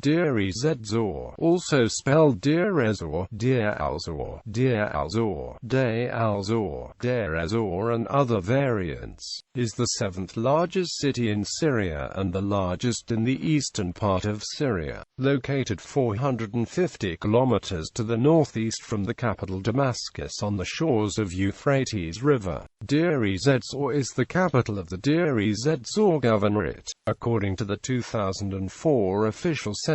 Deir Ezzor, also spelled Deir Ezzor, Deir Al-Zor, Deir Al-Zor, Dayr Al-Zawr, Deir Ezzor and other variants, is the seventh largest city in Syria and the largest in the eastern part of Syria, located 450 kilometers to the northeast from the capital Damascus on the shores of Euphrates River. Deir Ezzor is the capital of the Deir Ezzor Governorate. According to the 2004 official census,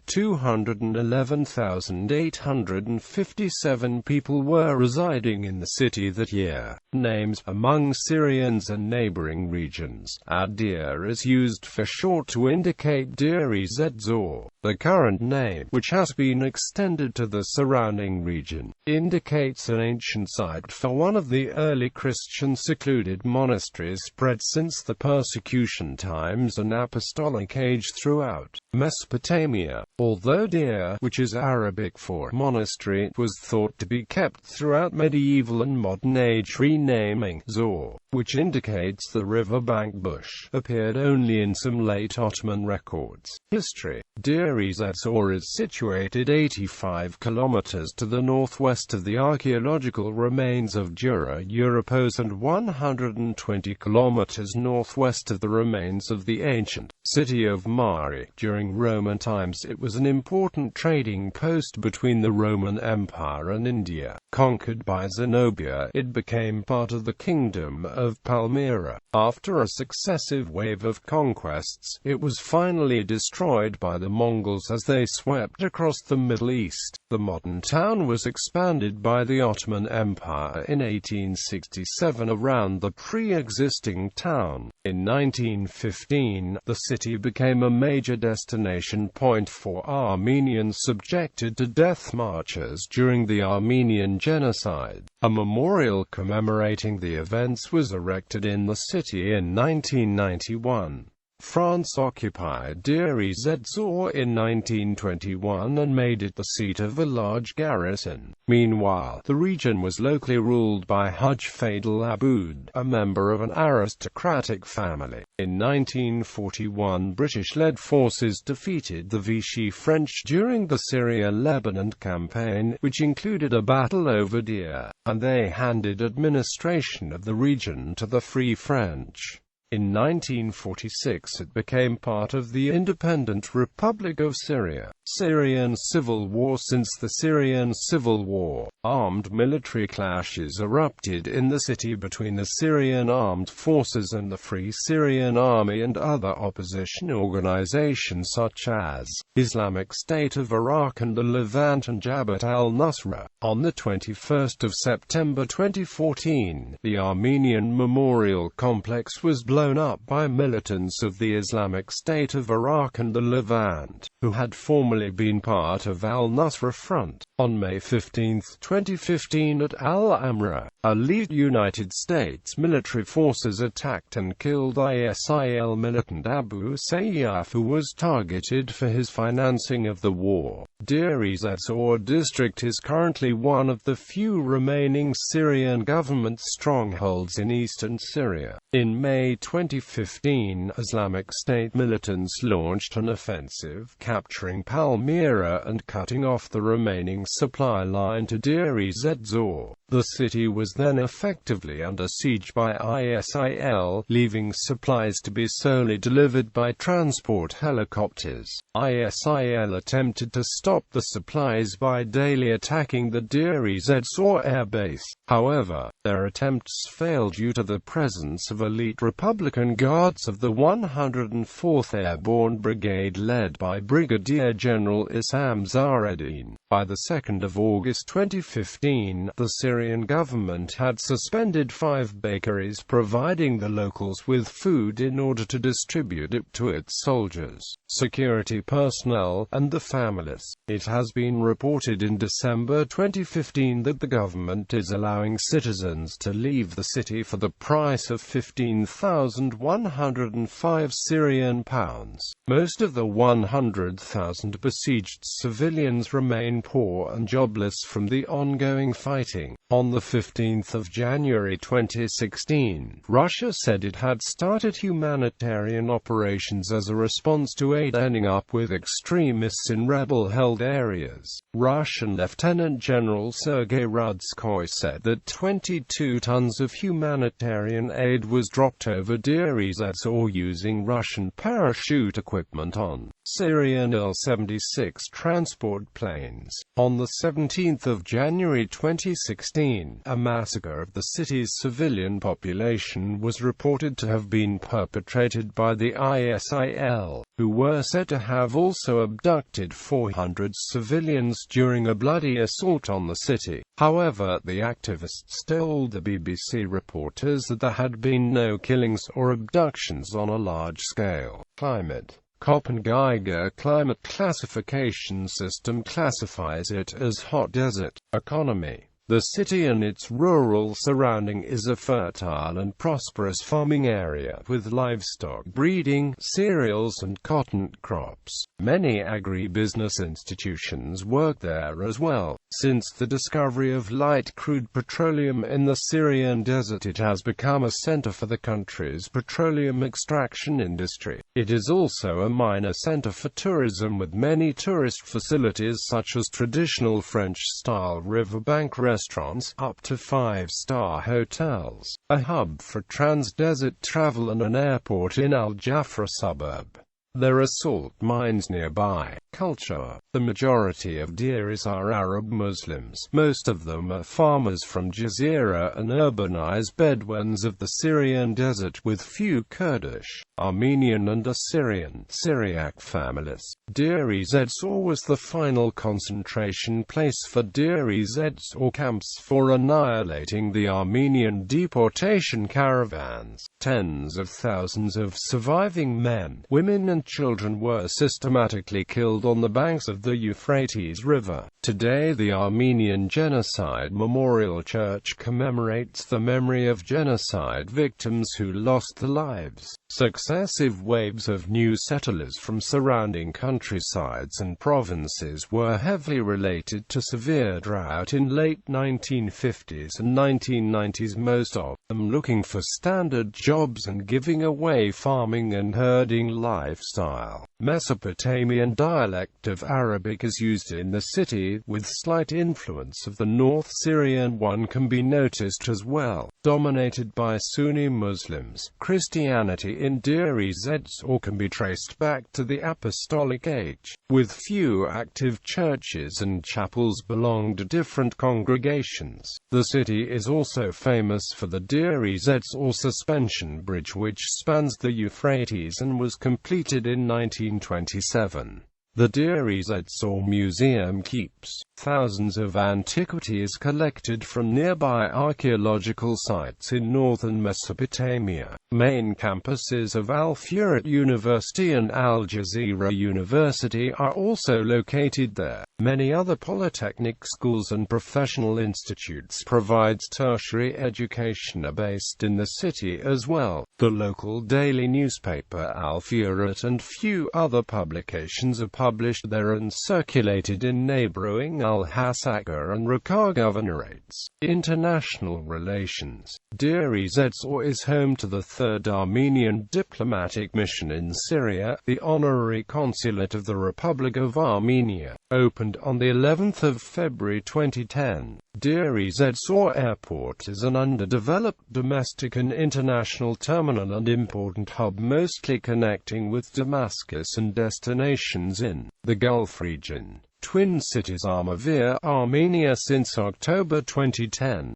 211,857 people were residing in the city that year. Names among Syrians and neighboring regions. Deir is used for short to indicate Deir Ezzor. The current name, which has been extended to the surrounding region, indicates an ancient site for one of the early Christian secluded monasteries spread since the persecution times and apostolic age throughout Mesopotamia. Although Deir, which is Arabic for monastery, was thought to be kept throughout medieval and modern age, renaming Zor, which indicates the riverbank bush, appeared only in some late Ottoman records. History. Deir Ezzor is situated 85 kilometers to the northwest of the archaeological remains of Dura Europos and 120 kilometers northwest of the remains of the ancient city of Mari. During Roman times it was an important trading post between the Roman Empire and India. Conquered by Zenobia, it became part of the Kingdom of Palmyra. After a successive wave of conquests, it was finally destroyed by the Mongols as they swept across the Middle East. The modern town was expanded by the Ottoman Empire in 1867 around the pre-existing town. In 1915, the city became a major destination point for Armenians subjected to death marches during the Armenian Genocide. A memorial commemorating the events was erected in the city in 1991. France occupied Deir Ezzor in 1921 and made it the seat of a large garrison. Meanwhile, the region was locally ruled by Hajj Fadl Aboud, a member of an aristocratic family. In 1941, British-led forces defeated the Vichy French during the Syria-Lebanon campaign, which included a battle over Deir, and they handed administration of the region to the Free French. In 1946 it became part of the Independent Republic of Syria. Syrian Civil War. Since the Syrian Civil War, armed military clashes erupted in the city between the Syrian Armed Forces and the Free Syrian Army and other opposition organizations such as Islamic State of Iraq and the Levant and Jabhat al-Nusra. On the 21st of September 2014, the Armenian Memorial Complex was blown up by militants of the Islamic State of Iraq and the Levant, who had formerly been part of al-Nusra Front. On May 15, 2015 at Al-Amra, elite United States military forces attacked and killed ISIL militant Abu Sayyaf, who was targeted for his financing of the war. Deir Ezzor district is currently one of the few remaining Syrian government strongholds in eastern Syria. In May 2015, Islamic State militants launched an offensive, capturing Palmyra and cutting off the remaining supply line to Deir Ezzor. The city was then effectively under siege by ISIL, leaving supplies to be solely delivered by transport helicopters. ISIL attempted to stop the supplies by daily attacking the Deir Ezzor air base. However, their attempts failed due to the presence of elite Republican Guards of the 104th Airborne Brigade led by Brigadier General Issam Zahreddin. By the 2nd of August 2015, the Syrian government had suspended 5 bakeries providing the locals with food in order to distribute it to its soldiers, security personnel, and the families. It has been reported in December 2015 that the government is allowing citizens to leave the city for the price of 15,105 Syrian pounds. Most of the 100,000 besieged civilians remain poor and jobless from the ongoing fighting. On the 15th of January 2016, Russia said it had started humanitarian operations as a response to aid ending up with extremists in rebel-held areas. Russian Lieutenant General Sergei Rudskoy said that 22 tons of humanitarian aid was dropped over Deir Ezzor using Russian parachute equipment on Syrian Il-76 transport planes. On the 17th of January 2016, a massacre of the city's civilian population was reported to have been perpetrated by the ISIL, who were said to have also abducted 400 civilians during a bloody assault on the city. However, the activists told the BBC reporters that there had been no killings or abductions on a large scale. Climate. Köppen-Geiger climate classification system classifies it as hot desert. Economy. The city and its rural surrounding is a fertile and prosperous farming area with livestock breeding, cereals and cotton crops. Many agribusiness institutions work there as well. Since the discovery of light crude petroleum in the Syrian desert, it has become a center for the country's petroleum extraction industry. It is also a minor center for tourism with many tourist facilities such as traditional French-style riverbank restaurants, up to 5-star hotels, a hub for trans-desert travel and an airport in Al-Jafra suburb. There are salt mines nearby. Culture. The majority of Deir Ezzor are Arab Muslims. Most of them are farmers from Jazeera and urbanized Bedouins of the Syrian desert, with few Kurdish, Armenian and Assyrian Syriac families. Deir Ezzor was the final concentration place for Deir Ezzor camps for annihilating the Armenian deportation caravans. Tens of thousands of surviving men, women and children were systematically killed on the banks of the Euphrates River. Today, the Armenian Genocide Memorial Church commemorates the memory of genocide victims who lost their lives. Successive waves of new settlers from surrounding countrysides and provinces were heavily related to severe drought in late 1950s and 1990s, most of them looking for standard jobs and giving away farming and herding lifestyle. Mesopotamian dialect of Arabic is used in the city, with slight influence of the North Syrian one can be noticed as well. Dominated by Sunni Muslims, Christianity in Deir Ezzor can be traced back to the Apostolic Age, with few active churches and chapels belong to different congregations. The city is also famous for the Deir Ezzor suspension bridge, which spans the Euphrates and was completed in 1927. The Deir Ezzor Museum keeps thousands of antiquities collected from nearby archaeological sites in northern Mesopotamia. Main campuses of Al-Furat University and Al Jazeera University are also located there. Many other polytechnic schools and professional institutes provides tertiary education are based in the city as well. The local daily newspaper Al-Furat and few other publications are published there and circulated in neighboring Al-Hasaka and Raqqa governorates. International relations. Deir Ezzor is home to the 3rd Armenian diplomatic mission in Syria, the honorary consulate of the Republic of Armenia, opened on the 11th of February 2010. Deir Ezzor Airport is an underdeveloped domestic and international terminal and important hub, mostly connecting with Damascus and destinations in the Gulf region. Twin cities Armavir, Armenia since October 2010.